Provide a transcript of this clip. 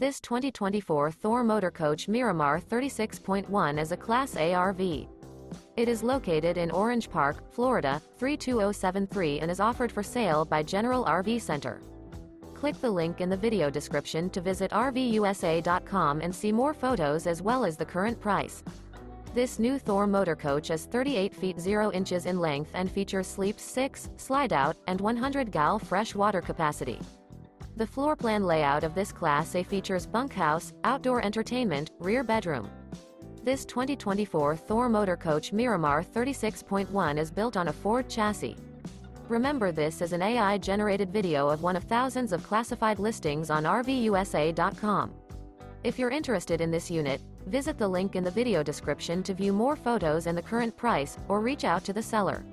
This 2024 Thor Motor Coach Miramar 36.1 is a Class A RV. It is located in Orange Park, Florida, 32073 and is offered for sale by General RV Center. Click the link in the video description to visit RVUSA.com and see more photos as well as the current price. This new Thor Motor Coach is 38 feet 0 inches in length and features sleeps 6, slide-out, and 100 gal fresh water capacity. The floor plan layout of this Class A features bunkhouse, outdoor entertainment, rear bedroom. This 2024 Thor Motor Coach Miramar 36.1 is built on a Ford chassis. Remember, this is an AI-generated video of one of thousands of classified listings on RVUSA.com. If you're interested in this unit, visit the link in the video description to view more photos and the current price, or reach out to the seller.